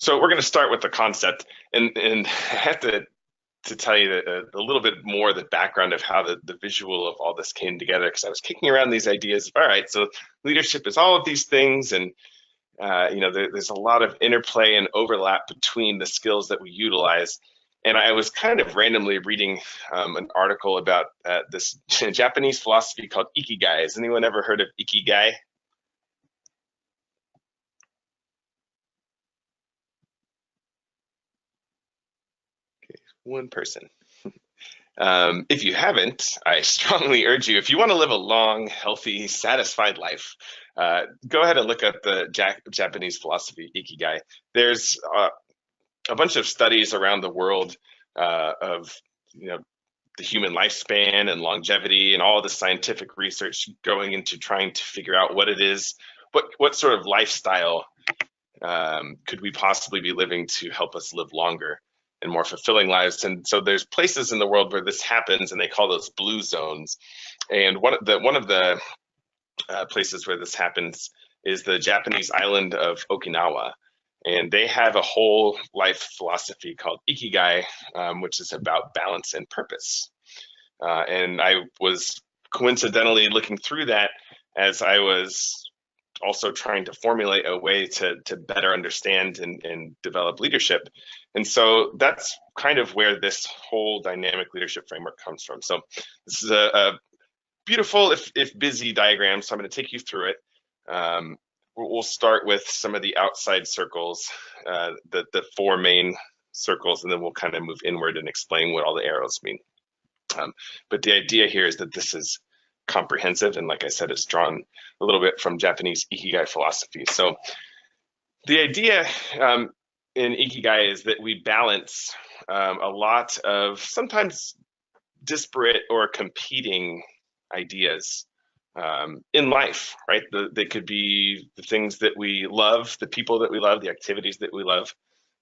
So we're going to start with the concept, and I have to tell you a little bit more the background of how the visual of all this came together, because I was kicking around these ideas of, all right, so leadership is all of these things, and there's a lot of interplay and overlap between the skills that we utilize. And I was kind of randomly reading an article about this Japanese philosophy called Ikigai. Has anyone ever heard of Ikigai? One person. If you haven't, I strongly urge you, if you want to live a long, healthy, satisfied life, go ahead and look up the Japanese philosophy, Ikigai. There's a bunch of studies around the world of the human lifespan and longevity and all the scientific research going into trying to figure out what it is, what sort of lifestyle could we possibly be living to help us live longer and more fulfilling lives. And so there's places in the world where this happens, and they call those blue zones. And one of the places where this happens is the Japanese island of Okinawa. And they have a whole life philosophy called Ikigai, which is about balance and purpose. And I was coincidentally looking through that as I was also trying to formulate a way to better understand and develop leadership. And so that's kind of where this whole dynamic leadership framework comes from. So this is a beautiful, if busy diagram, so I'm going to take you through it. We'll start with some of the outside circles, the four main circles, and then we'll kind of move inward and explain what all the arrows mean. But the idea here is that this is comprehensive, and like I said, it's drawn a little bit from Japanese Ikigai philosophy. So the idea in Ikigai is that we balance a lot of sometimes disparate or competing ideas in life, right? They could be the things that we love, the people that we love, the activities that we love,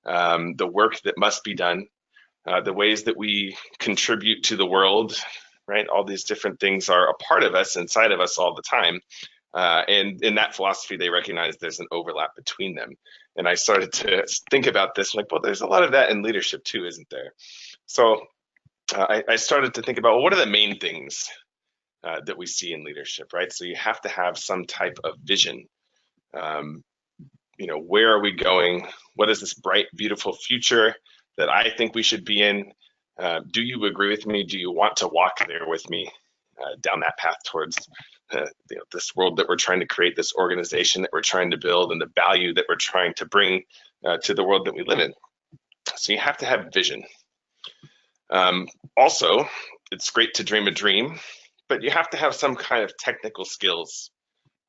the work that must be done, the ways that we contribute to the world, right? All these different things are a part of us, inside of us all the time. And in that philosophy, they recognize there's an overlap between them. And I started to think about this, like, well, there's a lot of that in leadership too, isn't there? So I started to think about, well, what are the main things that we see in leadership, right? So you have to have some type of vision. Where are we going? What is this bright, beautiful future that I think we should be in? Do you agree with me? Do you want to walk there with me down that path towards this world that we're trying to create, this organization that we're trying to build, and the value that we're trying to bring to the world that we live in? So you have to have vision. Also, it's great to dream a dream, but you have to have some kind of technical skills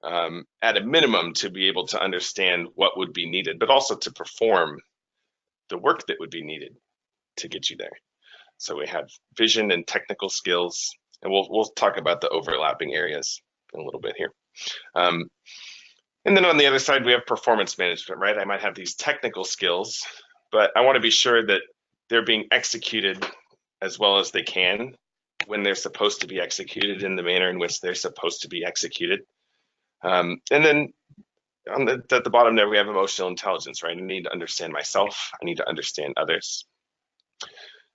at a minimum to be able to understand what would be needed, but also to perform the work that would be needed to get you there. So we have vision and technical skills, and we'll talk about the overlapping areas in a little bit here. And then on the other side, we have performance management, right? I might have these technical skills, but I want to be sure that they're being executed as well as they can when they're supposed to be executed in the manner in which they're supposed to be executed. And then at the bottom there, we have emotional intelligence, right? I need to understand myself. I need to understand others.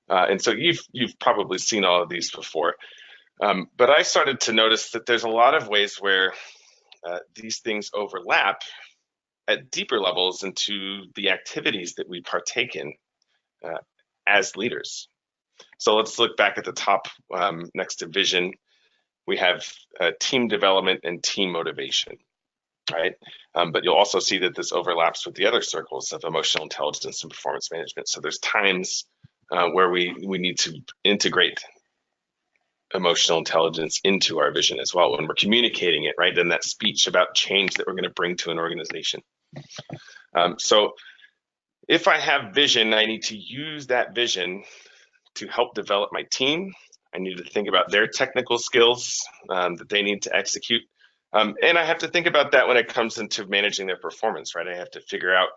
And so you've probably seen all of these before. But I started to notice that there's a lot of ways where these things overlap at deeper levels into the activities that we partake in as leaders. So let's look back at the top next to vision. We have team development and team motivation, right? But you'll also see that this overlaps with the other circles of emotional intelligence and performance management. So there's times where we need to integrate emotional intelligence into our vision as well when we're communicating it, right? In that speech about change that we're going to bring to an organization. So if I have vision, I need to use that vision to help develop my team. I need to think about their technical skills that they need to execute. And I have to think about that when it comes into managing their performance, right? I have to figure out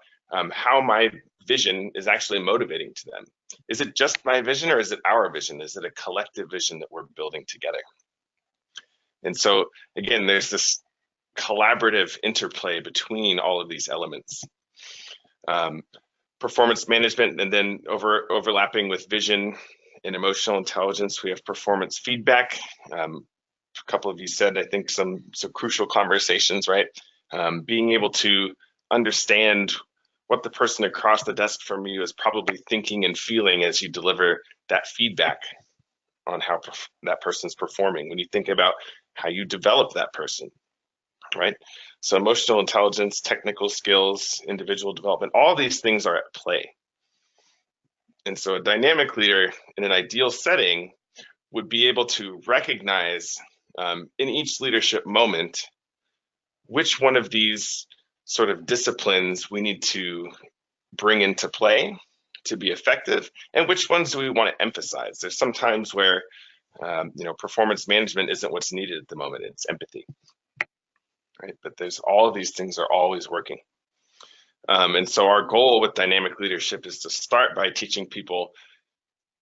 how my vision is actually motivating to them. Is it just my vision, or is it our vision? Is it a collective vision that we're building together? And so, again, there's this collaborative interplay between all of these elements. performance management, and then overlapping with vision and emotional intelligence, we have performance feedback. A couple of you said, I think, some crucial conversations, right? Being able to understand what the person across the desk from you is probably thinking and feeling as you deliver that feedback on how that person's performing. When you think about how you develop that person, right? So emotional intelligence, technical skills, individual development, all these things are at play. And so a dynamic leader in an ideal setting would be able to recognize in each leadership moment which one of these sort of disciplines we need to bring into play to be effective, and which ones do we want to emphasize. There's some times where performance management isn't what's needed at the moment, it's empathy, right? But there's all of these things are always working. And so our goal with dynamic leadership is to start by teaching people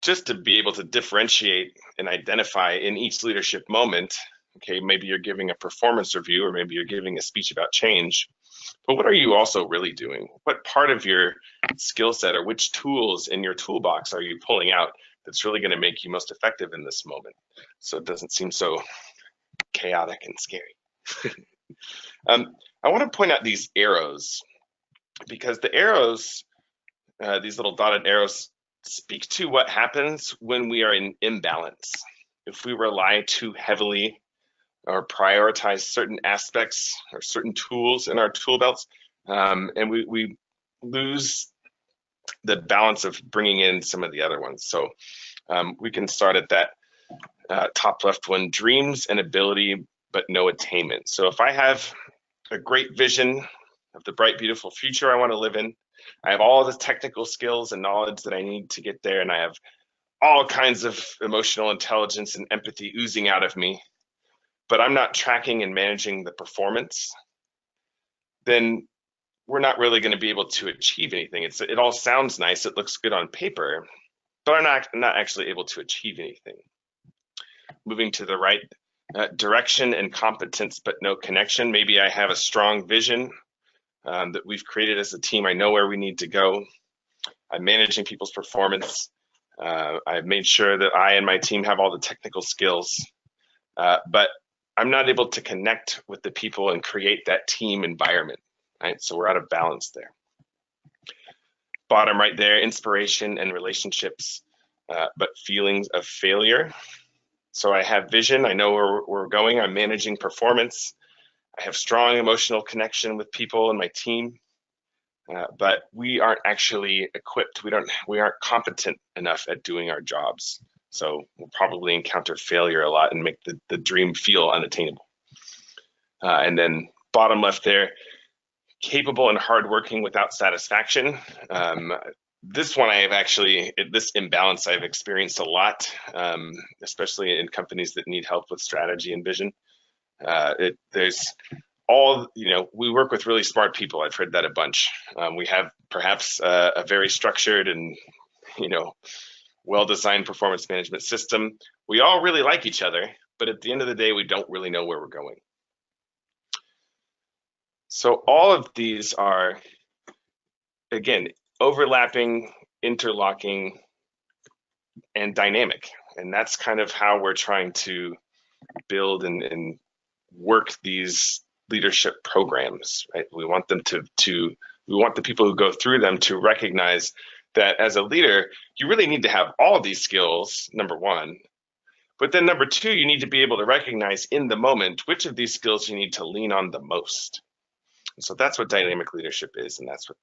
just to be able to differentiate and identify in each leadership moment. Okay, maybe you're giving a performance review, or maybe you're giving a speech about change, but what are you also really doing? What part of your skill set, or which tools in your toolbox are you pulling out that's really going to make you most effective in this moment, so it doesn't seem so chaotic and scary? I want to point out these arrows, because the arrows, these little dotted arrows, speak to what happens when we are in imbalance. If we rely too heavily or prioritize certain aspects or certain tools in our tool belts, and we lose the balance of bringing in some of the other ones. So we can start at that top left one: dreams and ability, but no attainment. So if I have a great vision of the bright, beautiful future I want to live in, I have all the technical skills and knowledge that I need to get there, and I have all kinds of emotional intelligence and empathy oozing out of me, but I'm not tracking and managing the performance, then we're not really going to be able to achieve anything. It all sounds nice, it looks good on paper, but I'm not actually able to achieve anything. Moving to the right, direction and competence, but no connection. Maybe I have a strong vision that we've created as a team. I know where we need to go. I'm managing people's performance. I've made sure that I and my team have all the technical skills, but I'm not able to connect with the people and create that team environment, right? So we're out of balance there. Bottom right there, inspiration and relationships, but feelings of failure. So I have vision, I know where we're going, I'm managing performance, I have strong emotional connection with people and my team, but we aren't actually equipped. We aren't competent enough at doing our jobs. So we'll probably encounter failure a lot and make the dream feel unattainable. And then bottom left there, capable and hardworking without satisfaction. This one this imbalance I've experienced a lot, especially in companies that need help with strategy and vision. We work with really smart people. I've heard that a bunch. We have perhaps a very structured and, well-designed performance management system. We all really like each other, but at the end of the day, we don't really know where we're going. So all of these are, again, overlapping, interlocking, and dynamic. And that's kind of how we're trying to build and work these leadership programs, right? We want them we want the people who go through them to recognize that as a leader, you really need to have all of these skills, number one, but then number two, you need to be able to recognize in the moment which of these skills you need to lean on the most. And so that's what dynamic leadership is, and that's what